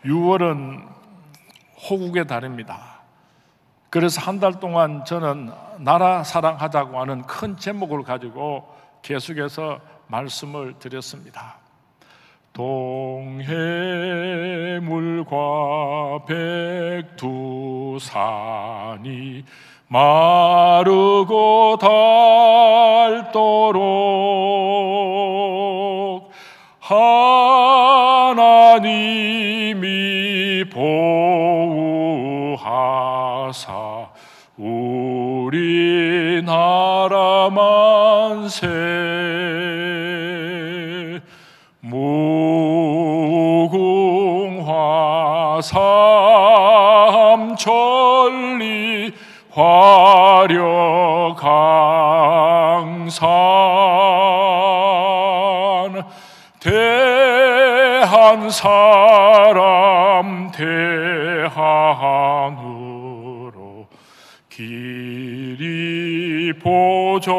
6월은 호국의 달입니다. 그래서 한 달 동안 저는 나라 사랑하자고 하는 큰 제목을 가지고 계속해서 말씀을 드렸습니다. 동해물과 백두산이 마르고 닳도록 하나님이 보호하사 우리나라 만세 무궁화 삼천리 화려 강산 대한 사람 대한으로 길이 보존하세.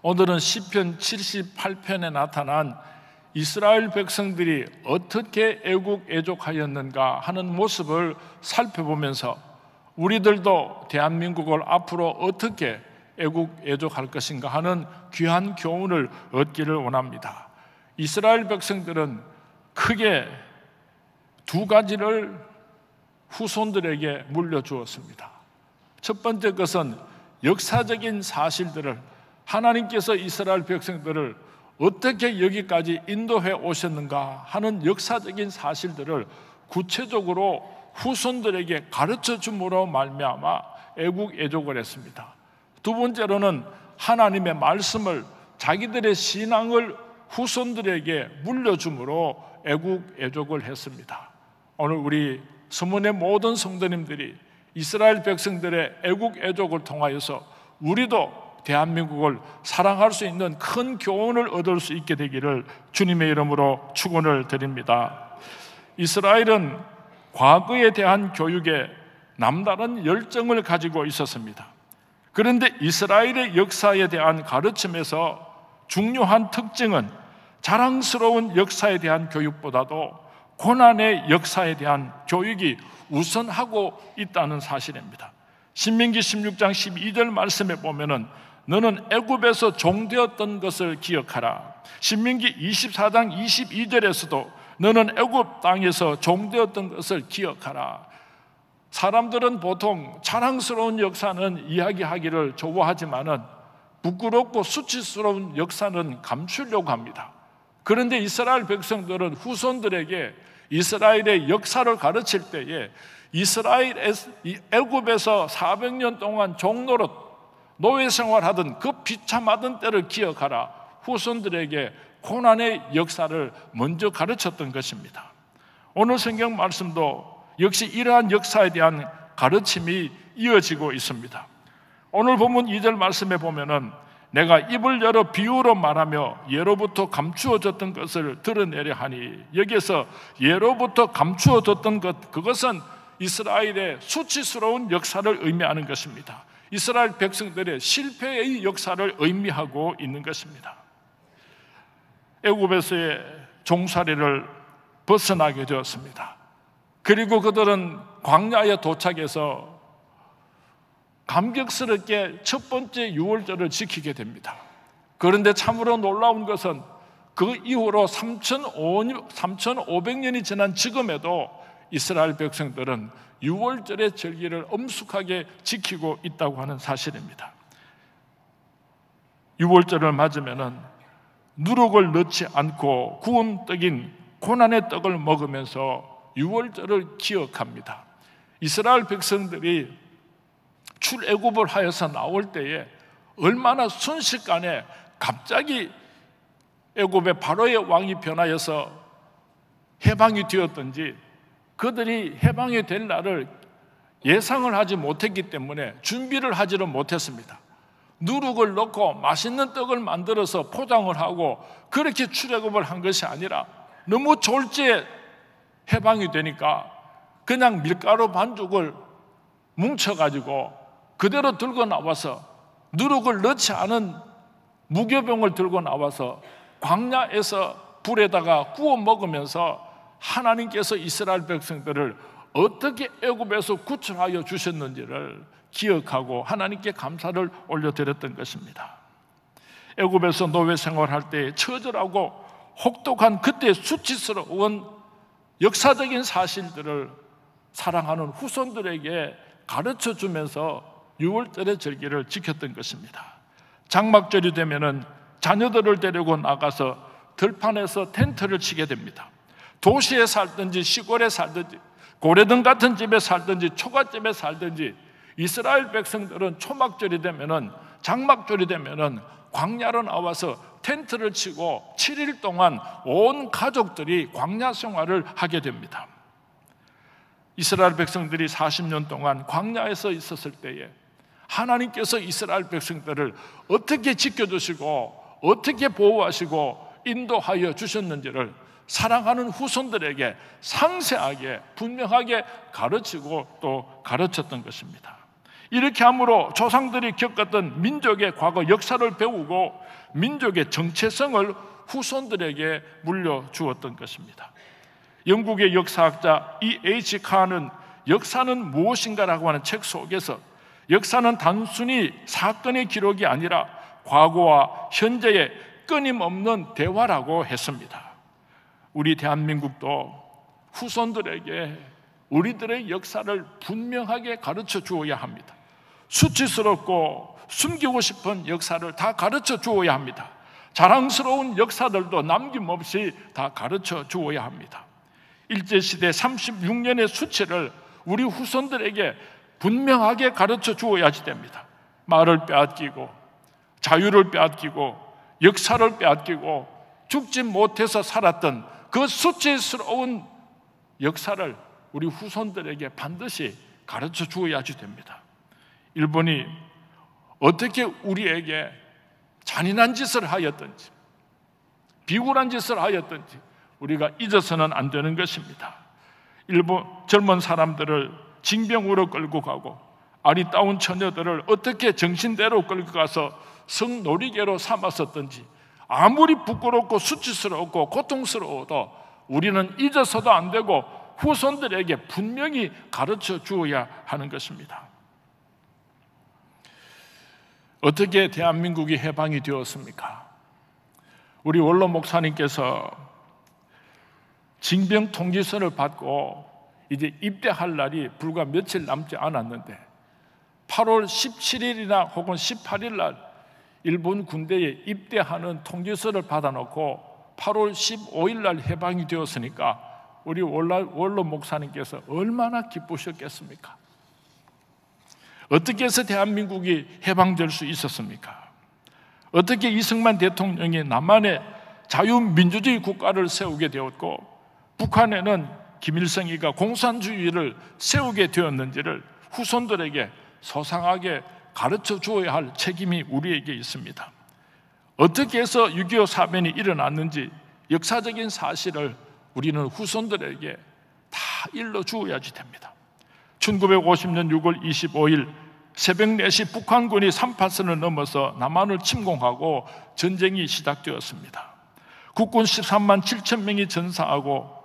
오늘은 시편 78편에 나타난 이스라엘 백성들이 어떻게 애국애족하였는가 하는 모습을 살펴보면서 우리들도 대한민국을 앞으로 어떻게 애국애족할 것인가 하는 귀한 교훈을 얻기를 원합니다. 이스라엘 백성들은 크게 두 가지를 후손들에게 물려주었습니다. 첫 번째 것은 역사적인 사실들을, 하나님께서 이스라엘 백성들을 어떻게 여기까지 인도해 오셨는가 하는 역사적인 사실들을 구체적으로 후손들에게 가르쳐 줌으로 말미암아 애국애족을 했습니다. 두 번째로는 하나님의 말씀을, 자기들의 신앙을 후손들에게 물려줌으로 애국애족을 했습니다. 오늘 우리 서문의 모든 성도님들이 이스라엘 백성들의 애국애족을 통하여서 우리도 대한민국을 사랑할 수 있는 큰 교훈을 얻을 수 있게 되기를 주님의 이름으로 축원을 드립니다. 이스라엘은 과거에 대한 교육에 남다른 열정을 가지고 있었습니다. 그런데 이스라엘의 역사에 대한 가르침에서 중요한 특징은 자랑스러운 역사에 대한 교육보다도 고난의 역사에 대한 교육이 우선하고 있다는 사실입니다. 신명기 16장 12절 말씀에 보면은 너는 애굽에서 종되었던 것을 기억하라. 신명기 24장 22절에서도 너는 애굽 땅에서 종되었던 것을 기억하라. 사람들은 보통 자랑스러운 역사는 이야기하기를 좋아하지만은 부끄럽고 수치스러운 역사는 감추려고 합니다. 그런데 이스라엘 백성들은 후손들에게 이스라엘의 역사를 가르칠 때에 애굽에서 400년 동안 종노릇 노예 생활하던 그 비참하던 때를 기억하라. 후손들에게 고난의 역사를 먼저 가르쳤던 것입니다. 오늘 성경 말씀도 역시 이러한 역사에 대한 가르침이 이어지고 있습니다. 오늘 본문 2절 말씀에 보면은 내가 입을 열어 비유로 말하며 예로부터 감추어졌던 것을 드러내려 하니, 여기에서 예로부터 감추어졌던 것, 그것은 이스라엘의 수치스러운 역사를 의미하는 것입니다. 이스라엘 백성들의 실패의 역사를 의미하고 있는 것입니다. 애굽에서의 종살이를 벗어나게 되었습니다. 그리고 그들은 광야에 도착해서 감격스럽게 첫 번째 유월절을 지키게 됩니다. 그런데 참으로 놀라운 것은 그 이후로 3,500년이 지난 지금에도 이스라엘 백성들은 유월절의 절기를 엄숙하게 지키고 있다고 하는 사실입니다. 유월절을 맞으면은 누룩을 넣지 않고 구운 떡인 고난의 떡을 먹으면서 유월절을 기억합니다. 이스라엘 백성들이 출애굽을 하여서 나올 때에 얼마나 순식간에 갑자기 애굽의 바로의 왕이 변하여서 해방이 되었던지, 그들이 해방이 될 날을 예상을 하지 못했기 때문에 준비를 하지를 못했습니다. 누룩을 넣고 맛있는 떡을 만들어서 포장을 하고 그렇게 출애굽을 한 것이 아니라 너무 졸지에 해방이 되니까 그냥 밀가루 반죽을 뭉쳐가지고 그대로 들고 나와서 누룩을 넣지 않은 무교병을 들고 나와서 광야에서 불에다가 구워 먹으면서 하나님께서 이스라엘 백성들을 어떻게 애굽에서 구출하여 주셨는지를 기억하고 하나님께 감사를 올려드렸던 것입니다. 애굽에서 노예 생활할 때 처절하고 혹독한 그때 수치스러운 역사적인 사실들을 사랑하는 후손들에게 가르쳐 주면서 유월절의 절기를 지켰던 것입니다. 장막절이 되면은 자녀들을 데리고 나가서 들판에서 텐트를 치게 됩니다. 도시에 살든지 시골에 살든지 고래등 같은 집에 살든지 초가집에 살든지 이스라엘 백성들은 초막절이 되면은, 장막절이 되면은 광야로 나와서 텐트를 치고 7일 동안 온 가족들이 광야 생활을 하게 됩니다. 이스라엘 백성들이 40년 동안 광야에서 있었을 때에 하나님께서 이스라엘 백성들을 어떻게 지켜주시고 어떻게 보호하시고 인도하여 주셨는지를 사랑하는 후손들에게 상세하게 분명하게 가르치고 또 가르쳤던 것입니다. 이렇게 함으로 조상들이 겪었던 민족의 과거 역사를 배우고 민족의 정체성을 후손들에게 물려주었던 것입니다. 영국의 역사학자 E.H. 칸은 역사는 무엇인가라고 하는 책 속에서 역사는 단순히 사건의 기록이 아니라 과거와 현재의 끊임없는 대화라고 했습니다. 우리 대한민국도 후손들에게 우리들의 역사를 분명하게 가르쳐 주어야 합니다. 수치스럽고 숨기고 싶은 역사를 다 가르쳐 주어야 합니다. 자랑스러운 역사들도 남김없이 다 가르쳐 주어야 합니다. 일제시대 36년의 수치를 우리 후손들에게 분명하게 가르쳐 주어야지 됩니다. 말을 빼앗기고 자유를 빼앗기고 역사를 빼앗기고 죽지 못해서 살았던 그 수치스러운 역사를 우리 후손들에게 반드시 가르쳐 주어야지 됩니다. 일본이 어떻게 우리에게 잔인한 짓을 하였던지 비굴한 짓을 하였던지 우리가 잊어서는 안 되는 것입니다. 일본 젊은 사람들을 징병으로 끌고 가고 아리따운 처녀들을 어떻게 정신대로 끌고 가서 성놀이개로 삼았었던지 아무리 부끄럽고 수치스럽고 고통스러워도 우리는 잊어서도 안 되고 후손들에게 분명히 가르쳐 주어야 하는 것입니다. 어떻게 대한민국이 해방이 되었습니까? 우리 원로 목사님께서 징병 통지서를 받고 이제 입대할 날이 불과 며칠 남지 않았는데 8월 17일이나 혹은 18일 날 일본 군대에 입대하는 통지서를 받아놓고 8월 15일 날 해방이 되었으니까 우리 원로 목사님께서 얼마나 기쁘셨겠습니까? 어떻게 해서 대한민국이 해방될 수 있었습니까? 어떻게 이승만 대통령이 남한에 자유민주주의 국가를 세우게 되었고 북한에는 김일성이가 공산주의를 세우게 되었는지를 후손들에게 소상하게 가르쳐 주어야 할 책임이 우리에게 있습니다. 어떻게 해서 6.25 사변이 일어났는지 역사적인 사실을 우리는 후손들에게 다 일러주어야지 됩니다. 1950년 6월 25일 새벽 4시 북한군이 3파선을 넘어서 남한을 침공하고 전쟁이 시작되었습니다. 국군 13만 7천 명이 전사하고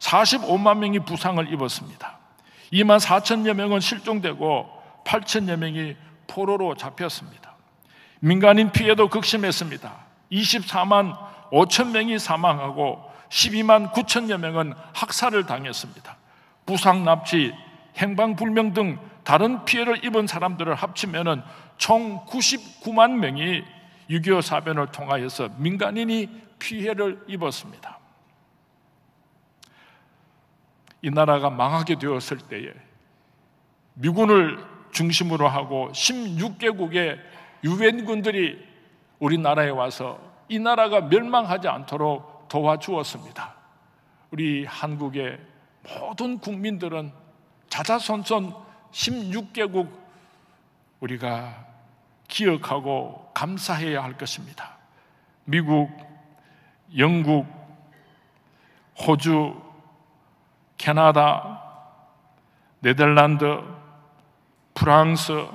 45만 명이 부상을 입었습니다. 2만 4천여 명은 실종되고 8천여 명이 포로로 잡혔습니다. 민간인 피해도 극심했습니다. 24만 5천 명이 사망하고 12만 9천여 명은 학살을 당했습니다. 부상, 납치, 행방불명 등 다른 피해를 입은 사람들을 합치면 총 99만 명이 6.25 사변을 통하여서 민간인이 피해를 입었습니다. 이 나라가 망하게 되었을 때에 미군을 중심으로 하고 16개국의 유엔군들이 우리나라에 와서 이 나라가 멸망하지 않도록 도와주었습니다. 우리 한국의 모든 국민들은 자자손손 16개국 우리가 기억하고 감사해야 할 것입니다. 미국, 영국, 호주, 캐나다, 네덜란드, 프랑스,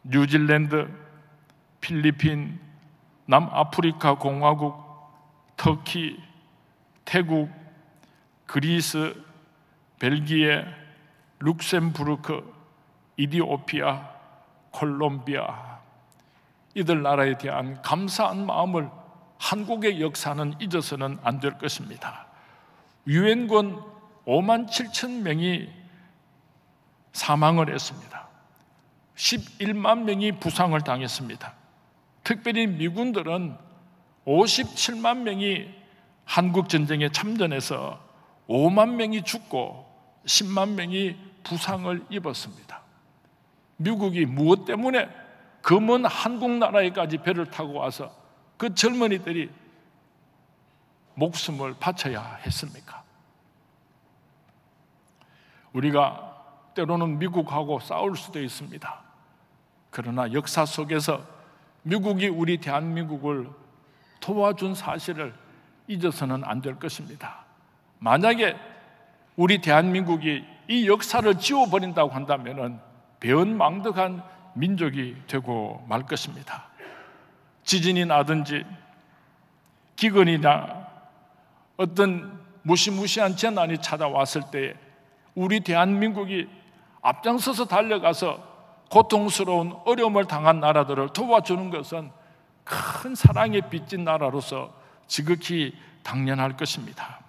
뉴질랜드, 필리핀, 남아프리카 공화국, 터키, 태국, 그리스, 벨기에, 룩셈부르크, 이디오피아, 콜롬비아, 이들 나라에 대한 감사한 마음을 한국의 역사는 잊어서는 안 될 것입니다. 유엔군 5만 7천 명이 사망을 했습니다. 11만 명이 부상을 당했습니다. 특별히 미군들은 57만 명이 한국전쟁에 참전해서 5만 명이 죽고 10만 명이 부상을 입었습니다. 미국이 무엇 때문에 그 먼 한국 나라에까지 배를 타고 와서 그 젊은이들이 목숨을 바쳐야 했습니까? 우리가 때로는 미국하고 싸울 수도 있습니다. 그러나 역사 속에서 미국이 우리 대한민국을 도와준 사실을 잊어서는 안 될 것입니다. 만약에 우리 대한민국이 이 역사를 지워버린다고 한다면 배은망덕한 민족이 되고 말 것입니다. 지진이 나든지 기근이나 어떤 무시무시한 재난이 찾아왔을 때 우리 대한민국이 앞장서서 달려가서 고통스러운 어려움을 당한 나라들을 도와주는 것은 큰 사랑에 빚진 나라로서 지극히 당연할 것입니다.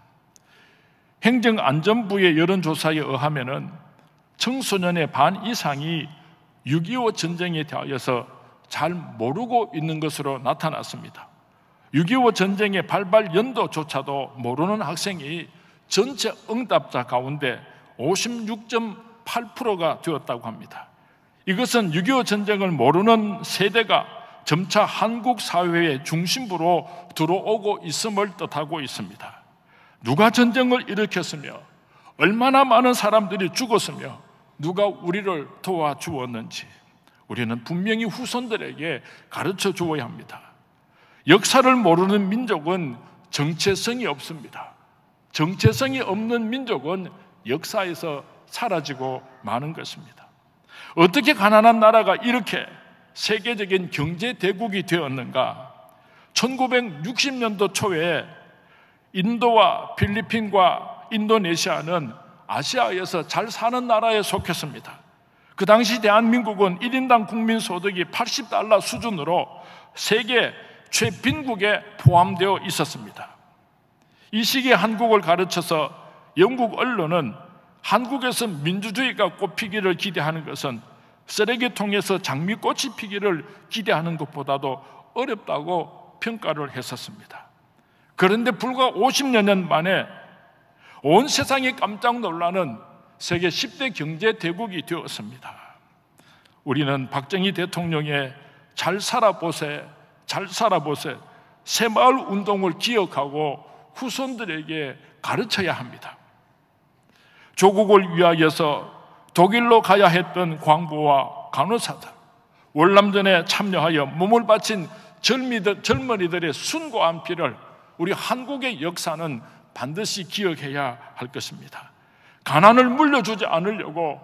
행정안전부의 여론조사에 의하면 청소년의 반 이상이 6.25 전쟁에 대하여서 잘 모르고 있는 것으로 나타났습니다. 6.25 전쟁의 발발 연도조차도 모르는 학생이 전체 응답자 가운데 56.8%가 되었다고 합니다. 이것은 6.25 전쟁을 모르는 세대가 점차 한국 사회의 중심부로 들어오고 있음을 뜻하고 있습니다. 누가 전쟁을 일으켰으며 얼마나 많은 사람들이 죽었으며 누가 우리를 도와주었는지 우리는 분명히 후손들에게 가르쳐 주어야 합니다. 역사를 모르는 민족은 정체성이 없습니다. 정체성이 없는 민족은 역사에서 사라지고 마는 것입니다. 어떻게 가난한 나라가 이렇게 세계적인 경제 대국이 되었는가? 1960년도 초에 인도와 필리핀과 인도네시아는 아시아에서 잘 사는 나라에 속했습니다. 그 당시 대한민국은 1인당 국민소득이 $80 수준으로 세계 최빈국에 포함되어 있었습니다. 이 시기에 한국을 가르쳐서 영국 언론은 한국에서 민주주의가 꽃피기를 기대하는 것은 쓰레기통에서 장미꽃이 피기를 기대하는 것보다도 어렵다고 평가를 했었습니다. 그런데 불과 50여 년 만에 온 세상이 깜짝 놀라는 세계 10대 경제 대국이 되었습니다. 우리는 박정희 대통령의 잘 살아보세, 잘 살아보세 새마을 운동을 기억하고 후손들에게 가르쳐야 합니다. 조국을 위하여서 독일로 가야 했던 광부와 간호사들, 월남전에 참여하여 몸을 바친 젊은이들의 숭고한 피를 우리 한국의 역사는 반드시 기억해야 할 것입니다. 가난을 물려주지 않으려고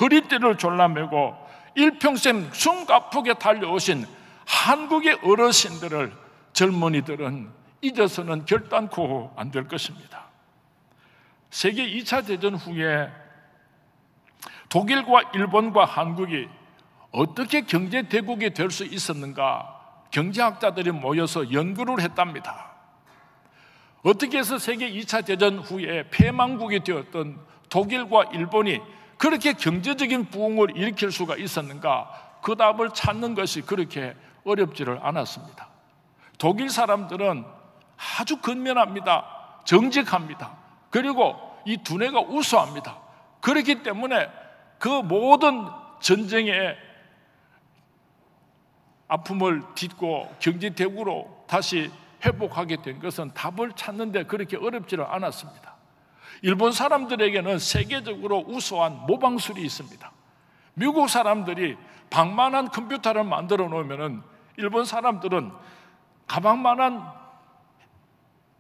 허리띠를 졸라매고 일평생 숨가쁘게 달려오신 한국의 어르신들을 젊은이들은 잊어서는 결단코 안 될 것입니다. 세계 2차 대전 후에 독일과 일본과 한국이 어떻게 경제 대국이 될 수 있었는가? 경제학자들이 모여서 연구를 했답니다. 어떻게 해서 세계 2차 대전 후에 패망국이 되었던 독일과 일본이 그렇게 경제적인 부흥을 일으킬 수가 있었는가? 그 답을 찾는 것이 그렇게 어렵지를 않았습니다. 독일 사람들은 아주 근면합니다. 정직합니다. 그리고 이 두뇌가 우수합니다. 그렇기 때문에 그 모든 전쟁의 아픔을 딛고 경제대국으로 다시 회복하게 된 것은 답을 찾는데 그렇게 어렵지는 않았습니다. 일본 사람들에게는 세계적으로 우수한 모방술이 있습니다. 미국 사람들이 방만한 컴퓨터를 만들어 놓으면 일본 사람들은 가방만한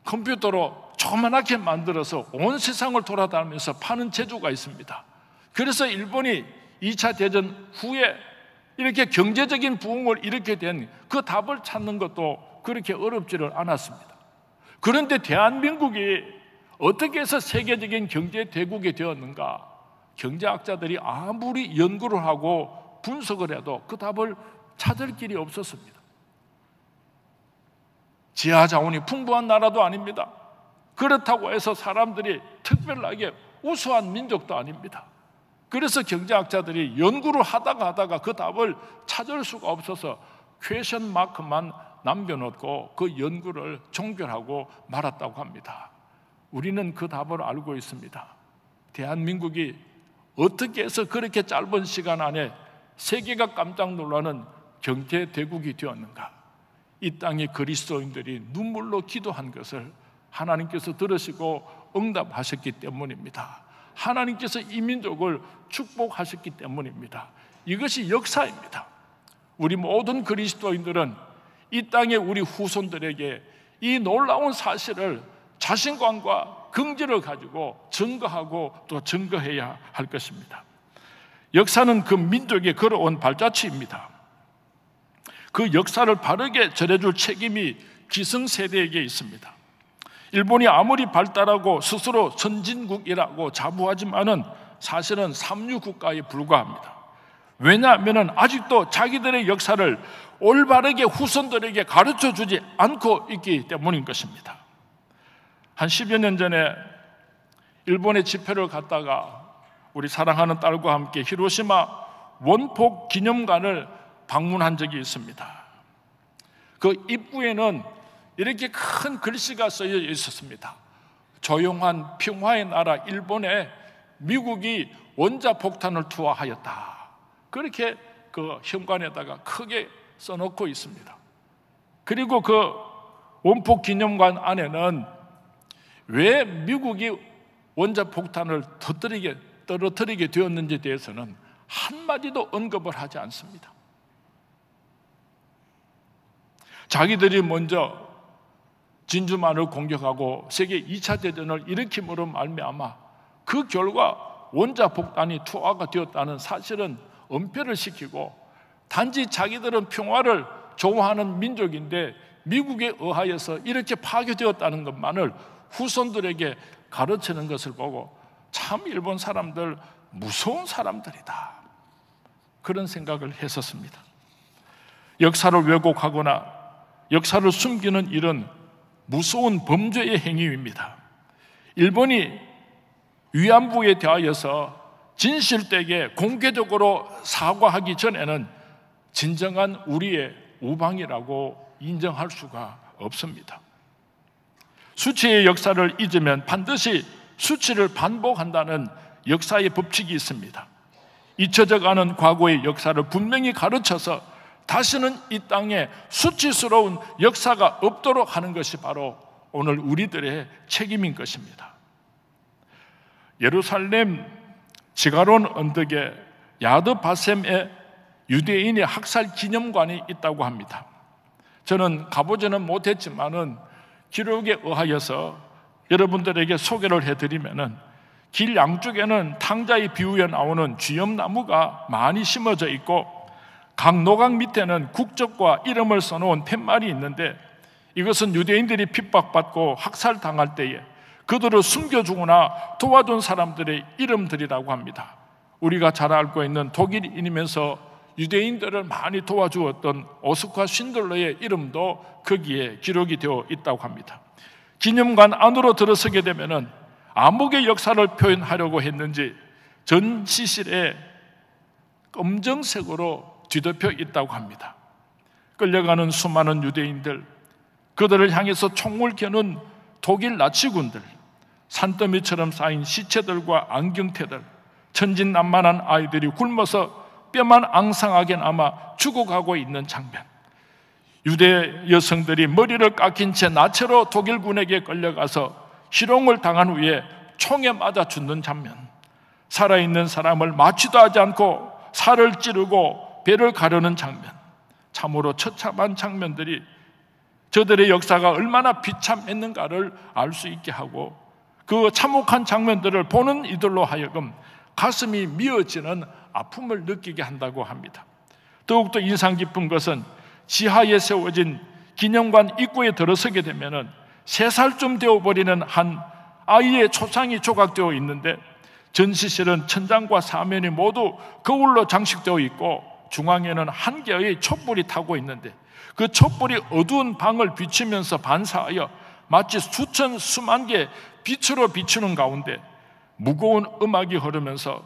컴퓨터로 조그맣게 만들어서 온 세상을 돌아다니면서 파는 재주가 있습니다. 그래서 일본이 2차 대전 후에 이렇게 경제적인 부흥을 일으키게 된 그 답을 찾는 것도 그렇게 어렵지를 않았습니다. 그런데 대한민국이 어떻게 해서 세계적인 경제 대국이 되었는가? 경제학자들이 아무리 연구를 하고 분석을 해도 그 답을 찾을 길이 없었습니다. 지하 자원이 풍부한 나라도 아닙니다. 그렇다고 해서 사람들이 특별하게 우수한 민족도 아닙니다. 그래서 경제학자들이 연구를 하다가 그 답을 찾을 수가 없어서 퀘션 마크만 남겨놓고 그 연구를 종결하고 말았다고 합니다. 우리는 그 답을 알고 있습니다. 대한민국이 어떻게 해서 그렇게 짧은 시간 안에 세계가 깜짝 놀라는 경제 대국이 되었는가? 이 땅의 그리스도인들이 눈물로 기도한 것을 하나님께서 들으시고 응답하셨기 때문입니다. 하나님께서 이 민족을 축복하셨기 때문입니다. 이것이 역사입니다. 우리 모든 그리스도인들은 이 땅의 우리 후손들에게 이 놀라운 사실을 자신감과 긍지를 가지고 증거하고 또 증거해야 할 것입니다. 역사는 그 민족에 걸어온 발자취입니다. 그 역사를 바르게 전해줄 책임이 기성세대에게 있습니다. 일본이 아무리 발달하고 스스로 선진국이라고 자부하지만은 사실은 삼류국가에 불과합니다. 왜냐하면 아직도 자기들의 역사를 올바르게 후손들에게 가르쳐주지 않고 있기 때문인 것입니다. 한 10여 년 전에 일본에 집회를 갔다가 우리 사랑하는 딸과 함께 히로시마 원폭 기념관을 방문한 적이 있습니다. 그 입구에는 이렇게 큰 글씨가 써져 있었습니다. 조용한 평화의 나라 일본에 미국이 원자폭탄을 투하하였다. 그렇게 그 현관에다가 크게 써놓고 있습니다. 그리고 그 원폭 기념관 안에는 왜 미국이 원자폭탄을 떨어뜨리게 되었는지에 대해서는 한마디도 언급을 하지 않습니다. 자기들이 먼저 진주만을 공격하고 세계 2차 대전을 일으킴으로 말미암아 그 결과 원자폭탄이 투하가 되었다는 사실은 은폐를 시키고 단지 자기들은 평화를 좋아하는 민족인데 미국에 의하여서 이렇게 파괴되었다는 것만을 후손들에게 가르치는 것을 보고 참 일본 사람들 무서운 사람들이다, 그런 생각을 했었습니다. 역사를 왜곡하거나 역사를 숨기는 일은 무서운 범죄의 행위입니다. 일본이 위안부에 대하여서 진실되게 공개적으로 사과하기 전에는 진정한 우리의 우방이라고 인정할 수가 없습니다. 수치의 역사를 잊으면 반드시 수치를 반복한다는 역사의 법칙이 있습니다. 잊혀져가는 과거의 역사를 분명히 가르쳐서 다시는 이 땅에 수치스러운 역사가 없도록 하는 것이 바로 오늘 우리들의 책임인 것입니다. 예루살렘 지가론 언덕에 야드 바셈의 유대인의 학살 기념관이 있다고 합니다. 저는 가보지는 못했지만은 기록에 의하여서 여러분들에게 소개를 해드리면은 길 양쪽에는 탕자의 비유에 나오는 쥐염나무가 많이 심어져 있고 각 노각 밑에는 국적과 이름을 써놓은 팻말이 있는데 이것은 유대인들이 핍박받고 학살당할 때에 그들을 숨겨주거나 도와준 사람들의 이름들이라고 합니다. 우리가 잘 알고 있는 독일인이면서 유대인들을 많이 도와주었던 오스카 쉰들러의 이름도 거기에 기록이 되어 있다고 합니다. 기념관 안으로 들어서게 되면은 암흑의 역사를 표현하려고 했는지 전시실에 검정색으로 뒤덮여 있다고 합니다. 끌려가는 수많은 유대인들, 그들을 향해서 총을 겨눈 독일 나치군들, 산더미처럼 쌓인 시체들과 안경테들, 천진난만한 아이들이 굶어서 뼈만 앙상하게 남아 죽어가고 있는 장면, 유대 여성들이 머리를 깎인 채 나체로 독일군에게 끌려가서 희롱을 당한 후에 총에 맞아 죽는 장면, 살아있는 사람을 맞지도 하지 않고 살을 찌르고 배를 가르는 장면, 참으로 처참한 장면들이 저들의 역사가 얼마나 비참했는가를 알 수 있게 하고 그 참혹한 장면들을 보는 이들로 하여금 가슴이 미어지는 아픔을 느끼게 한다고 합니다. 더욱더 인상 깊은 것은 지하에 세워진 기념관 입구에 들어서게 되면은 3살쯤 되어버리는 한 아이의 초상이 조각되어 있는데, 전시실은 천장과 사면이 모두 거울로 장식되어 있고 중앙에는 한 개의 촛불이 타고 있는데, 그 촛불이 어두운 방을 비추면서 반사하여 마치 수만 개 빛으로 비추는 가운데 무거운 음악이 흐르면서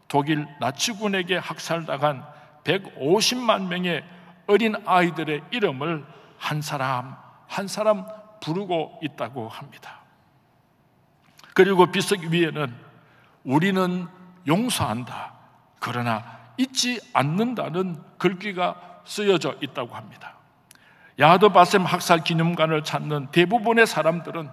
독일 나치군에게 학살당한 150만 명의 어린 아이들의 이름을 한 사람 한 사람 부르고 있다고 합니다. 그리고 비석 위에는 우리는 용서한다, 그러나 잊지 않는다는 글귀가 쓰여져 있다고 합니다. 야드 바셈 학살 기념관을 찾는 대부분의 사람들은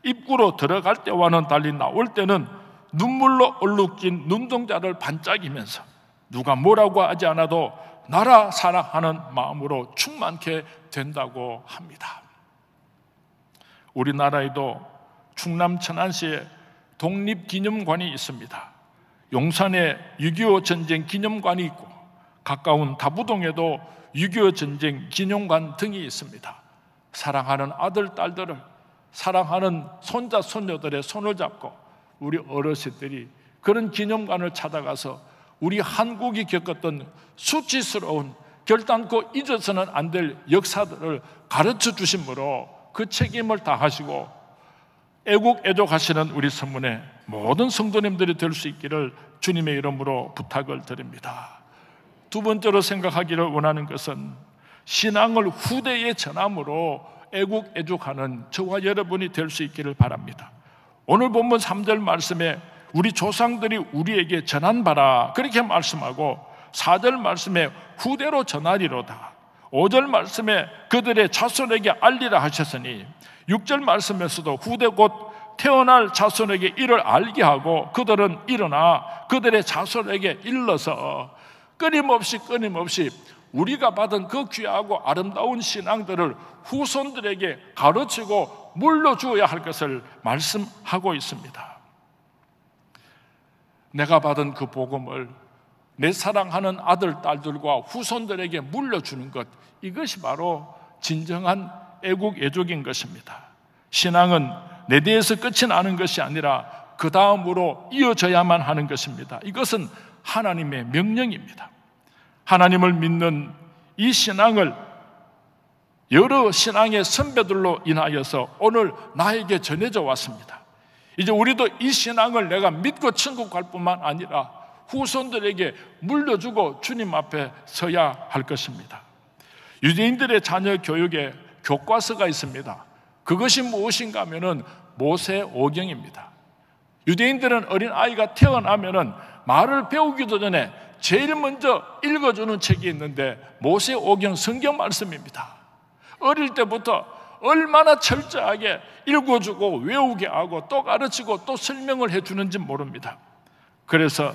입구로 들어갈 때와는 달리 나올 때는 눈물로 얼룩진 눈동자를 반짝이면서 누가 뭐라고 하지 않아도 나라 사랑하는 마음으로 충만케 된다고 합니다. 우리나라에도 충남 천안시에 독립기념관이 있습니다. 용산에 6.25 전쟁 기념관이 있고 가까운 다부동에도 6.25 전쟁 기념관 등이 있습니다. 사랑하는 아들, 딸들을, 사랑하는 손자, 손녀들의 손을 잡고 우리 어르신들이 그런 기념관을 찾아가서 우리 한국이 겪었던 수치스러운, 결단코 잊어서는 안 될 역사들을 가르쳐 주심으로 그 책임을 다하시고 애국 애족하시는 우리 성문의 모든 성도님들이 될 수 있기를 주님의 이름으로 부탁을 드립니다. 두 번째로 생각하기를 원하는 것은 신앙을 후대에 전함으로 애국 애족하는 저와 여러분이 될 수 있기를 바랍니다. 오늘 본문 3절 말씀에 우리 조상들이 우리에게 전한 바라 그렇게 말씀하고, 4절 말씀에 후대로 전하리로다, 5절 말씀에 그들의 자손에게 알리라 하셨으니, 6절 말씀에서도 후대 곧 태어날 자손에게 이를 알게 하고 그들은 일어나 그들의 자손에게 일러서 끊임없이 우리가 받은 그 귀하고 아름다운 신앙들을 후손들에게 가르치고 물려주어야 할 것을 말씀하고 있습니다. 내가 받은 그 복음을 내 사랑하는 아들, 딸들과 후손들에게 물려주는 것, 이것이 바로 진정한 애국 애족인 것입니다. 신앙은 내 대해서 끝이 나는 것이 아니라 그 다음으로 이어져야만 하는 것입니다. 이것은 하나님의 명령입니다. 하나님을 믿는 이 신앙을 여러 신앙의 선배들로 인하여서 오늘 나에게 전해져 왔습니다. 이제 우리도 이 신앙을 내가 믿고 천국 갈 뿐만 아니라 후손들에게 물려주고 주님 앞에 서야 할 것입니다. 유대인들의 자녀 교육에 교과서가 있습니다. 그것이 무엇인가 하면은 모세오경입니다. 유대인들은 어린 아이가 태어나면은 말을 배우기도 전에 제일 먼저 읽어주는 책이 있는데 모세오경 성경 말씀입니다. 어릴 때부터 얼마나 철저하게 읽어주고 외우게 하고 또 가르치고 또 설명을 해주는지 모릅니다. 그래서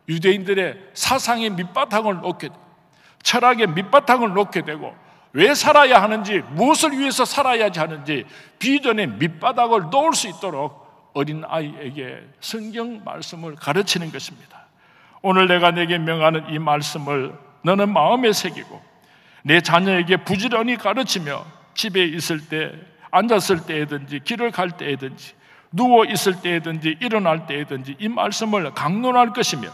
유대인들의 사상의 밑바탕을 놓게 되고 철학의 밑바탕을 놓게 되고 왜 살아야 하는지, 무엇을 위해서 살아야지 하는지 비전의 밑바닥을 놓을 수 있도록 어린아이에게 성경 말씀을 가르치는 것입니다. 오늘 내가 내게 명하는 이 말씀을 너는 마음에 새기고 내 자녀에게 부지런히 가르치며 집에 있을 때, 앉았을 때에든지 길을 갈 때에든지 누워 있을 때에든지 일어날 때에든지 이 말씀을 강론할 것이며,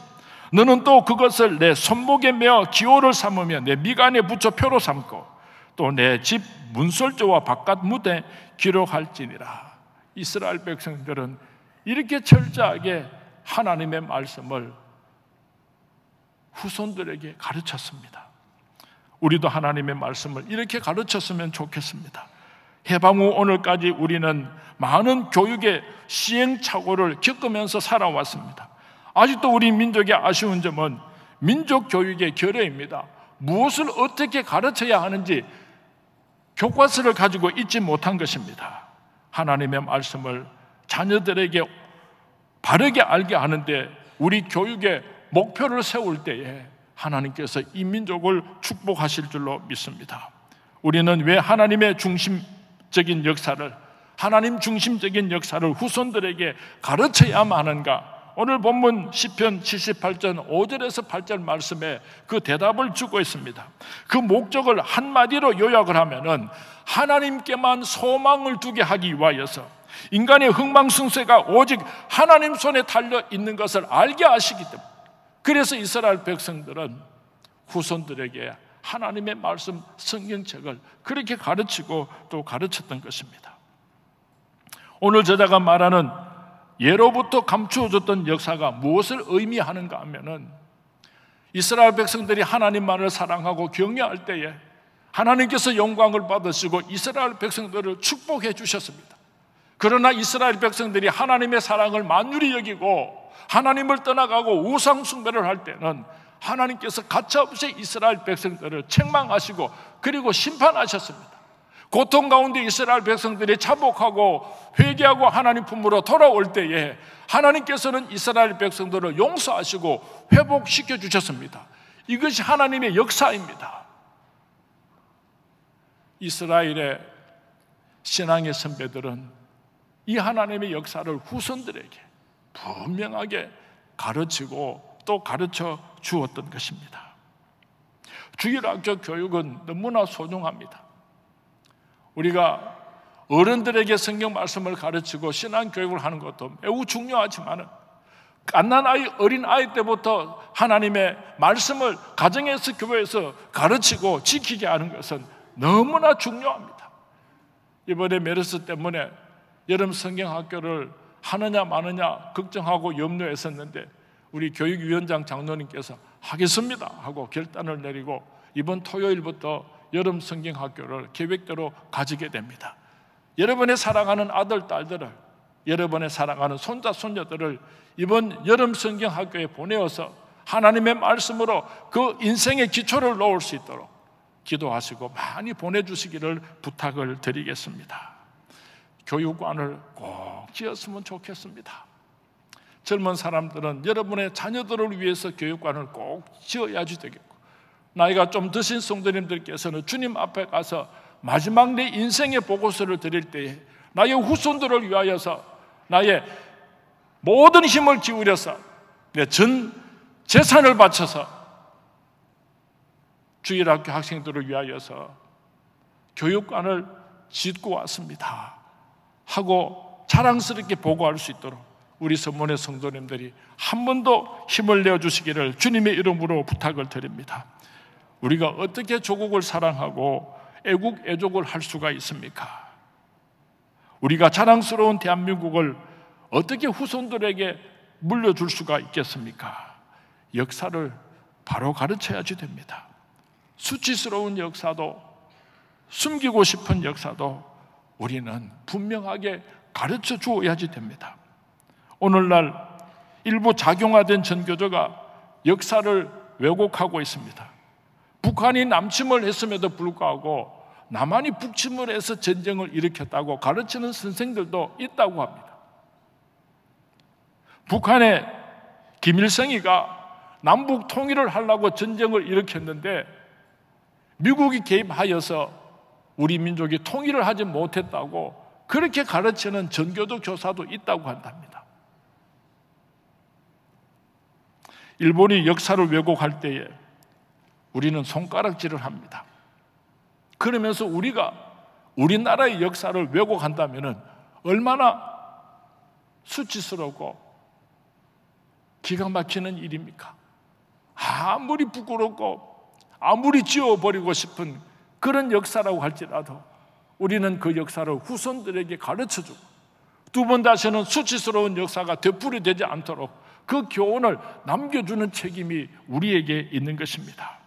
너는 또 그것을 내 손목에 메어 기호를 삼으며 내 미간에 붙여 표로 삼고 또 내 집 문설주와 바깥 문에 기록할지니라. 이스라엘 백성들은 이렇게 철저하게 하나님의 말씀을 후손들에게 가르쳤습니다. 우리도 하나님의 말씀을 이렇게 가르쳤으면 좋겠습니다. 해방 후 오늘까지 우리는 많은 교육의 시행착오를 겪으면서 살아왔습니다. 아직도 우리 민족의 아쉬운 점은 민족 교육의 결여입니다. 무엇을 어떻게 가르쳐야 하는지 교과서를 가지고 있지 못한 것입니다. 하나님의 말씀을 자녀들에게 바르게 알게 하는데 우리 교육의 목표를 세울 때에 하나님께서 이 민족을 축복하실 줄로 믿습니다. 우리는 왜 하나님의 중심적인 역사를, 하나님 중심적인 역사를 후손들에게 가르쳐야만 하는가? 오늘 본문 시편 78편 5절에서 8절 말씀에 그 대답을 주고 있습니다. 그 목적을 한마디로 요약을 하면은 하나님께만 소망을 두게 하기 위하여서 인간의 흥망성쇠가 오직 하나님 손에 달려 있는 것을 알게 하시기 때문에, 그래서 이스라엘 백성들은 후손들에게 하나님의 말씀 성경책을 그렇게 가르치고 또 가르쳤던 것입니다. 오늘 저자가 말하는 예로부터 감추어졌던 역사가 무엇을 의미하는가 하면은 이스라엘 백성들이 하나님만을 사랑하고 경외할 때에 하나님께서 영광을 받으시고 이스라엘 백성들을 축복해 주셨습니다. 그러나 이스라엘 백성들이 하나님의 사랑을 만유리 여기고 하나님을 떠나가고 우상 숭배를 할 때는 하나님께서 가차없이 이스라엘 백성들을 책망하시고 그리고 심판하셨습니다. 고통 가운데 이스라엘 백성들이 자복하고 회개하고 하나님 품으로 돌아올 때에 하나님께서는 이스라엘 백성들을 용서하시고 회복시켜 주셨습니다. 이것이 하나님의 역사입니다. 이스라엘의 신앙의 선배들은 이 하나님의 역사를 후손들에게 분명하게 가르치고 또 가르쳐 주었던 것입니다. 주일학교 교육은 너무나 소중합니다. 우리가 어른들에게 성경 말씀을 가르치고 신앙 교육을 하는 것도 매우 중요하지만 갓난아이, 어린아이 때부터 하나님의 말씀을 가정에서 교회에서 가르치고 지키게 하는 것은 너무나 중요합니다. 이번에 메르스 때문에 여름 성경학교를 하느냐 마느냐 걱정하고 염려했었는데 우리 교육위원장 장로님께서 하겠습니다 하고 결단을 내리고 이번 토요일부터 여름 성경학교를 계획대로 가지게 됩니다. 여러분의 사랑하는 아들, 딸들을, 여러분의 사랑하는 손자, 손녀들을 이번 여름 성경학교에 보내어서 하나님의 말씀으로 그 인생의 기초를 놓을 수 있도록 기도하시고 많이 보내주시기를 부탁을 드리겠습니다. 교육관을 꼭 지었으면 좋겠습니다. 젊은 사람들은 여러분의 자녀들을 위해서 교육관을 꼭 지어야지 되겠고, 나이가 좀 드신 성도님들께서는 주님 앞에 가서 마지막 내 인생의 보고서를 드릴 때에 나의 후손들을 위하여서 나의 모든 힘을 기울여서 내 전 재산을 바쳐서 주일학교 학생들을 위하여서 교육관을 짓고 왔습니다 하고 자랑스럽게 보고할 수 있도록 우리 선문의 성도님들이 한 번 더 힘을 내어주시기를 주님의 이름으로 부탁을 드립니다. 우리가 어떻게 조국을 사랑하고 애국 애족을 할 수가 있습니까? 우리가 자랑스러운 대한민국을 어떻게 후손들에게 물려줄 수가 있겠습니까? 역사를 바로 가르쳐야지 됩니다. 수치스러운 역사도, 숨기고 싶은 역사도 우리는 분명하게 가르쳐 주어야지 됩니다. 오늘날 일부 작용화된 전교조가 역사를 왜곡하고 있습니다. 북한이 남침을 했음에도 불구하고 남한이 북침을 해서 전쟁을 일으켰다고 가르치는 선생들도 있다고 합니다. 북한의 김일성이가 남북 통일을 하려고 전쟁을 일으켰는데 미국이 개입하여서 우리 민족이 통일을 하지 못했다고 그렇게 가르치는 전교도 교사도 있다고 한답니다. 일본이 역사를 왜곡할 때에 우리는 손가락질을 합니다. 그러면서 우리가 우리나라의 역사를 왜곡한다면 얼마나 수치스럽고 기가 막히는 일입니까? 아무리 부끄럽고 아무리 지워버리고 싶은 그런 역사라고 할지라도 우리는 그 역사를 후손들에게 가르쳐주고 두 번 다시는 수치스러운 역사가 되풀이되지 않도록 그 교훈을 남겨주는 책임이 우리에게 있는 것입니다.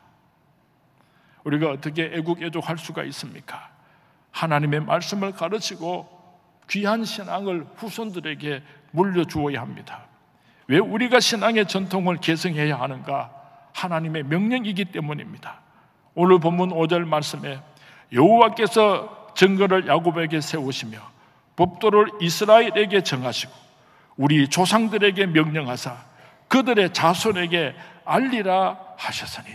우리가 어떻게 애국애족할 수가 있습니까? 하나님의 말씀을 가르치고 귀한 신앙을 후손들에게 물려주어야 합니다. 왜 우리가 신앙의 전통을 계승해야 하는가? 하나님의 명령이기 때문입니다. 오늘 본문 5절 말씀에 여호와께서 증거를 야곱에게 세우시며 법도를 이스라엘에게 정하시고 우리 조상들에게 명령하사 그들의 자손에게 알리라 하셨으니,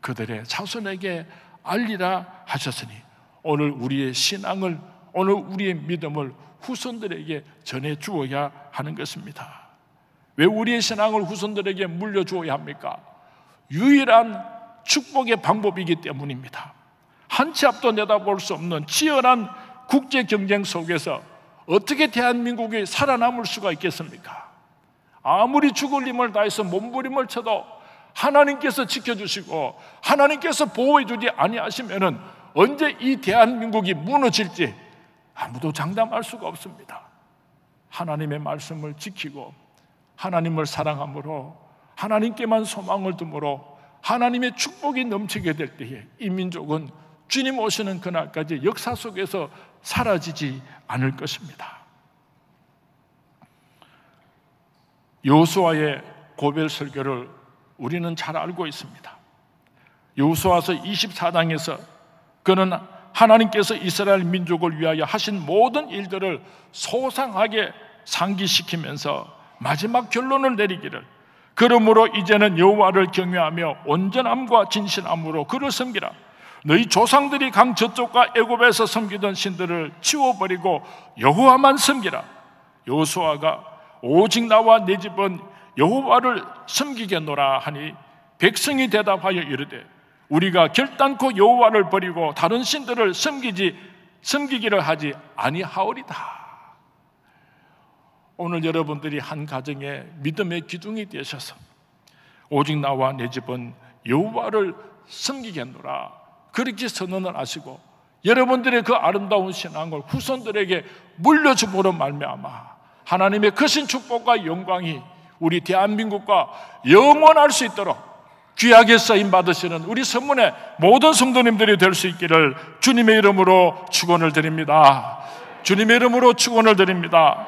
그들의 자손에게 알리라 하셨으니, 오늘 우리의 신앙을, 오늘 우리의 믿음을 후손들에게 전해 주어야 하는 것입니다. 왜 우리의 신앙을 후손들에게 물려주어야 합니까? 유일한 축복의 방법이기 때문입니다. 한 치 앞도 내다볼 수 없는 치열한 국제 경쟁 속에서 어떻게 대한민국이 살아남을 수가 있겠습니까? 아무리 죽을 힘을 다해서 몸부림을 쳐도 하나님께서 지켜주시고 하나님께서 보호해주지 아니하시면은 언제 이 대한민국이 무너질지 아무도 장담할 수가 없습니다. 하나님의 말씀을 지키고 하나님을 사랑함으로 하나님께만 소망을 두므로 하나님의 축복이 넘치게 될 때에 이 민족은 주님 오시는 그날까지 역사 속에서 사라지지 않을 것입니다. 여호수아의 고별 설교를 우리는 잘 알고 있습니다. 여호수아서 24장에서 그는 하나님께서 이스라엘 민족을 위하여 하신 모든 일들을 소상하게 상기시키면서 마지막 결론을 내리기를, 그러므로 이제는 여호와를 경외하며 온전함과 진실함으로 그를 섬기라. 너희 조상들이 강 저쪽과 애굽에서 섬기던 신들을 치워버리고 여호와만 섬기라. 여호수아가 오직 나와 내 집은 여호와를 섬기겠노라 하니 백성이 대답하여 이르되 우리가 결단코 여호와를 버리고 다른 신들을 섬기기를 하지 아니하오리다. 오늘 여러분들이 한 가정의 믿음의 기둥이 되셔서 오직 나와 내 집은 여호와를 섬기겠노라 그렇게 선언을 하시고 여러분들의 그 아름다운 신앙을 후손들에게 물려줌으로 말미암아 하나님의 크신 축복과 영광이 우리 대한민국과 영원할 수 있도록 귀하게 쓰임 받으시는 우리 선문의 모든 성도님들이 될 수 있기를 주님의 이름으로 축원을 드립니다. 주님의 이름으로 축원을 드립니다.